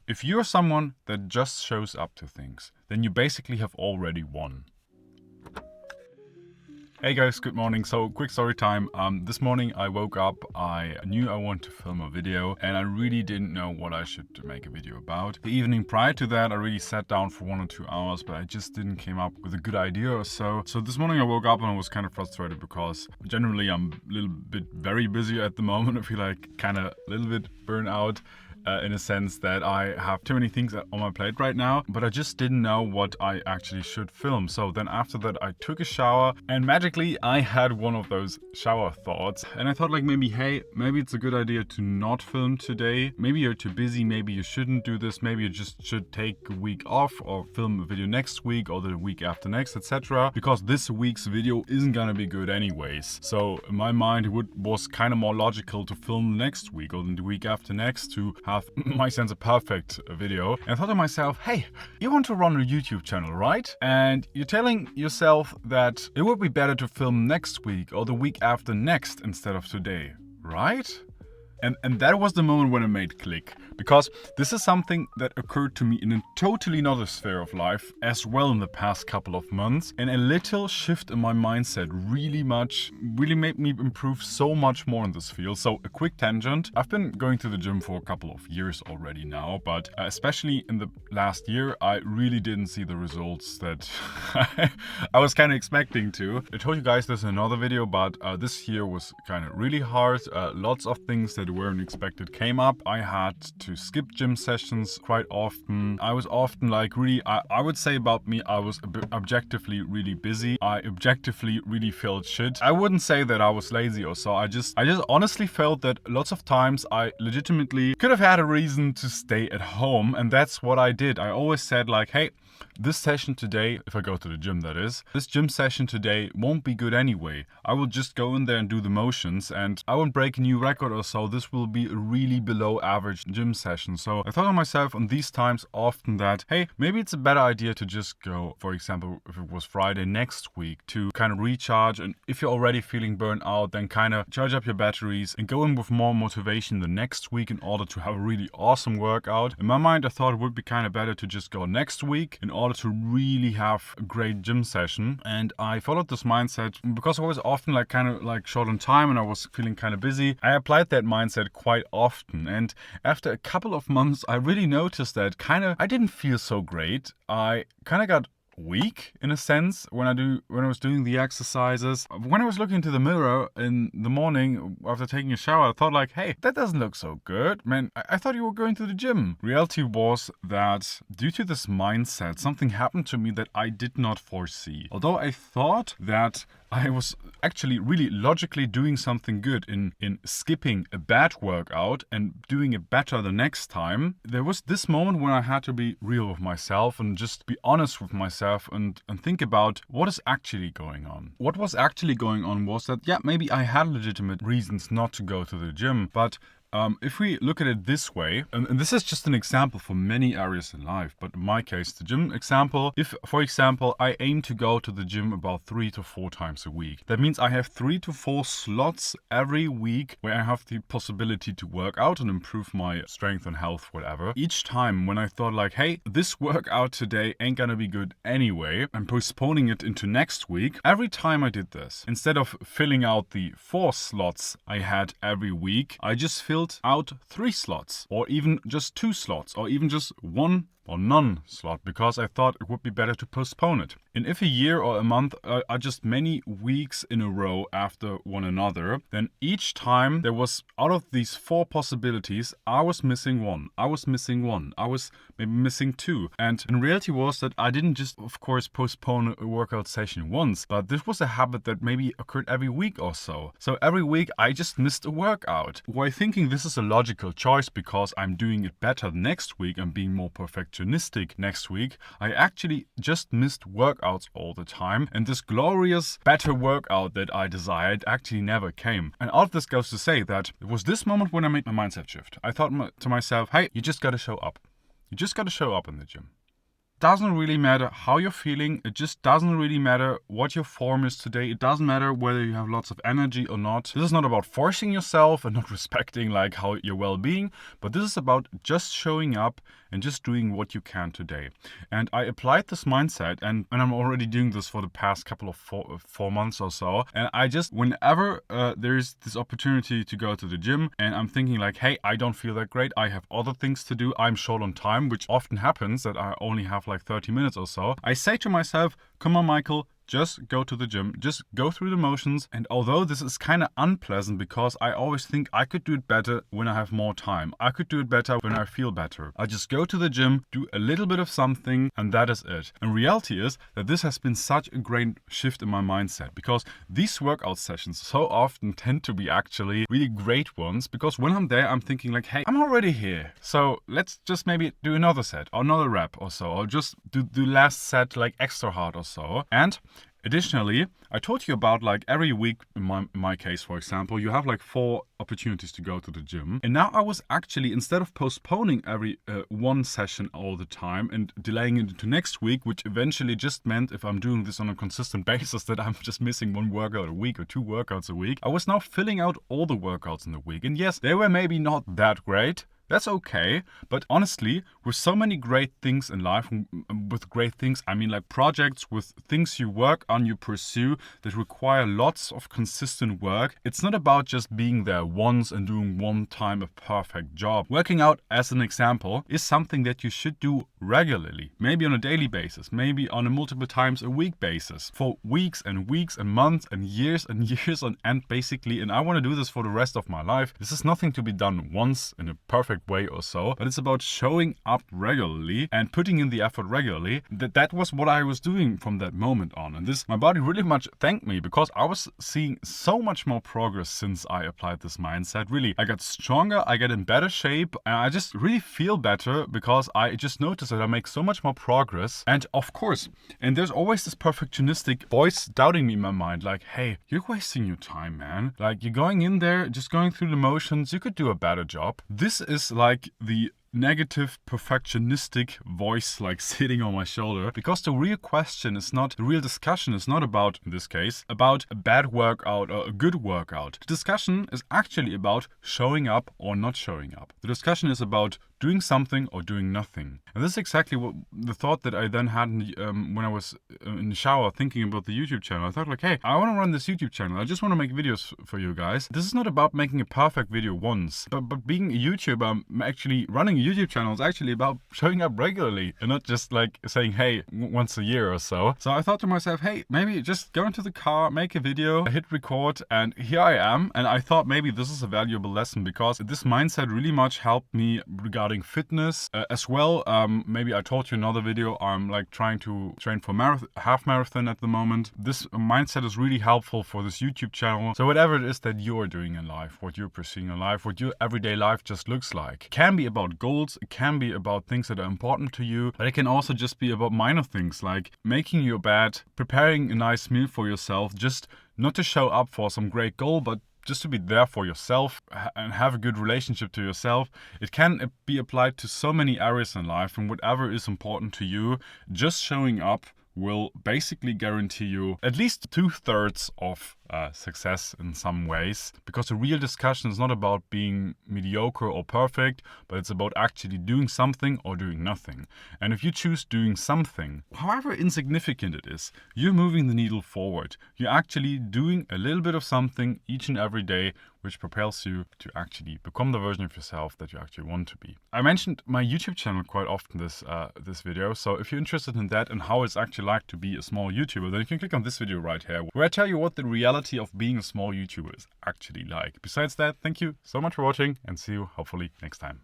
If you're someone that just shows up to things, then you basically have already won. Hey guys, good morning. So quick story time. This morning I woke up, I knew I wanted to film a video and I really didn't know what I should make a video about. The evening prior to that I really sat down for 1 or 2 hours, but I just didn't came up with a good idea or so. So this morning I woke up and I was kind of frustrated because generally I'm a little bit very busy at the moment. I feel like kind of a little bit burnt out. In a sense that I have too many things on my plate right now, but I just didn't know what I actually should film. So then after that I took a shower and magically I had one of those shower thoughts and I thought like maybe it's a good idea to not film today. Maybe you're too busy, maybe you shouldn't do this, maybe you just should take a week off or film a video next week or the week after next, etc. Because this week's video isn't gonna be good anyways. So in my mind it was kind of more logical to film next week or the week after next to have my sense a perfect video. And I thought to myself, hey, you want to run a YouTube channel, right? And you're telling yourself that it would be better to film next week or the week after next instead of today, right? And that was the moment when it made click, because this is something that occurred to me in a totally another sphere of life as well in the past couple of months, and a little shift in my mindset really made me improve so much more in this field. So a quick tangent, I've been going to the gym for a couple of years already now, but especially in the last year, I really didn't see the results that I was kind of expecting to. I told you guys this in another video, but this year was kind of really hard. Lots of things that weren't expected came up. I had to skip gym sessions quite often. I was often like really, I would say about me, I was objectively really busy. I objectively really felt shit. I wouldn't say that I was lazy or so. I just honestly felt that lots of times I legitimately could have had a reason to stay at home, and that's what I did. I always said like, hey, this session today, if I go to the gym that is, this gym session today won't be good anyway. I will just go in there and do the motions and I won't break a new record or so. This will be a really below average gym session. So I thought to myself on these times often that, hey, maybe it's a better idea to just go, for example, if it was Friday next week, to kind of recharge. And if you're already feeling burnt out, then kind of charge up your batteries and go in with more motivation the next week in order to have a really awesome workout. In my mind, I thought it would be kind of better to just go next week in order to really have a great gym session. And I followed this mindset because I was often like kind of like short on time and I was feeling kind of busy. I applied that mindset quite often, and after a couple of months I really noticed that I didn't feel so great. I kind of got weak in a sense when I was doing the exercises. When I was looking into the mirror in the morning after taking a shower, I thought like, hey, that doesn't look so good. Man, I thought you were going to the gym. Reality was that due to this mindset, something happened to me that I did not foresee. Although I thought that I was actually really logically doing something good in skipping a bad workout and doing it better the next time, there was this moment when I had to be real with myself and just be honest with myself and think about what is actually going on. What was actually going on was that, yeah, maybe I had legitimate reasons not to go to the gym, but if we look at it this way, and this is just an example for many areas in life, but in my case, the gym example, if, for example, I aim to go to the gym about 3 to 4 times a week, that means I have 3 to 4 slots every week where I have the possibility to work out and improve my strength and health, whatever. Each time when I thought like, hey, this workout today ain't gonna be good anyway, I'm postponing it into next week. Every time I did this, instead of filling out the 4 slots I had every week, I just filled out 3 slots, or even just 2 slots, or even just 1 or none slot, because I thought it would be better to postpone it. And if a year or a month are just many weeks in a row after one another, then each time there was, out of these 4 possibilities, I was missing 1. I was missing 1. I was maybe missing 2. And in reality was that I didn't just, of course, postpone a workout session once, but this was a habit that maybe occurred every week or so. So every week I just missed a workout. While thinking this is a logical choice because I'm doing it better next week and being more perfectionistic next week, I actually just missed workouts all the time, and this glorious better workout that I desired actually never came. And all of this goes to say that it was this moment when I made my mindset shift. I thought to myself, hey, you just gotta show up. You just gotta show up in the gym. Doesn't really matter how you're feeling. It just doesn't really matter what your form is today. It doesn't matter whether you have lots of energy or not. This is not about forcing yourself and not respecting like how your well-being, but this is about just showing up and just doing what you can today. And I applied this mindset, and I'm already doing this for the past couple of four months or so. And I just, whenever there's this opportunity to go to the gym and I'm thinking like, hey, I don't feel that great, I have other things to do, I'm short on time, which often happens that I only have like 30 minutes or so, I say to myself, come on, Michael, just go to the gym, just go through the motions. And although this is kind of unpleasant because I always think I could do it better when I have more time, I could do it better when I feel better, I just go to the gym, do a little bit of something, and that is it. And reality is that this has been such a great shift in my mindset, because these workout sessions so often tend to be actually really great ones, because when I'm there, I'm thinking like, hey, I'm already here, so let's just maybe do another set or another rep or so, or just do the last set like extra hard or so. And additionally, I told you about like every week, in my case, for example, you have like 4 opportunities to go to the gym. And now I was actually, instead of postponing every one session all the time and delaying it into next week, which eventually just meant if I'm doing this on a consistent basis that I'm just missing 1 workout a week or 2 workouts a week, I was now filling out all the workouts in the week. And yes, they were maybe not that great. That's okay, but honestly, with so many great things in life, with great things, I mean like projects, with things you work on, you pursue, that require lots of consistent work, it's not about just being there once and doing one time a perfect job. Working out, as an example, is something that you should do regularly, maybe on a daily basis, maybe on a multiple times a week basis, for weeks and weeks and months and years on end, basically. And I want to do this for the rest of my life. This is nothing to be done once in a perfect way or so, but it's about showing up regularly and putting in the effort regularly. That was what I was doing from that moment on, and this, my body really much thanked me, because I was seeing so much more progress since I applied this mindset. Really, I got stronger, I get in better shape, and I just really feel better because I just noticed that I make so much more progress. And of course, and there's always this perfectionistic voice doubting me in my mind, like, hey, you're wasting your time, man, like you're going in there just going through the motions, you could do a better job. This is like the negative perfectionistic voice like sitting on my shoulder, because the real question is not, the real discussion is not about, in this case, about a bad workout or a good workout. The discussion is actually about showing up or not showing up. The discussion is about doing something or doing nothing. And this is exactly what the thought that I then had when I was in the shower thinking about the YouTube channel. I thought like, hey, I want to run this YouTube channel. I just want to make videos for you guys. This is not about making a perfect video once, but being a YouTuber, actually running a YouTube channel is actually about showing up regularly and not just like saying, hey, once a year or so. So I thought to myself, hey, maybe just go into the car, make a video, hit record, and here I am. And I thought maybe this is a valuable lesson, because this mindset really much helped me regarding fitness as well. Maybe I told you in another video, I'm like trying to train for half marathon at the moment. This mindset is really helpful for this YouTube channel. So whatever it is that you're doing in life, what you're pursuing in life, what your everyday life just looks like, it can be about goals, it can be about things that are important to you, but it can also just be about minor things like making your bed, preparing a nice meal for yourself, just not to show up for some great goal, but just to be there for yourself and have a good relationship to yourself. It can be applied to so many areas in life, and whatever is important to you, just showing up will basically guarantee you at least 2/3 of success in some ways, because the real discussion is not about being mediocre or perfect, but it's about actually doing something or doing nothing. And if you choose doing something, however insignificant it is, you're moving the needle forward. You're actually doing a little bit of something each and every day, which propels you to actually become the version of yourself that you actually want to be. I mentioned my YouTube channel quite often this video, so if you're interested in that and how it's actually like to be a small YouTuber, then you can click on this video right here, where I tell you what the reality of being a small YouTuber is actually like. Besides that, thank you so much for watching, and see you hopefully next time.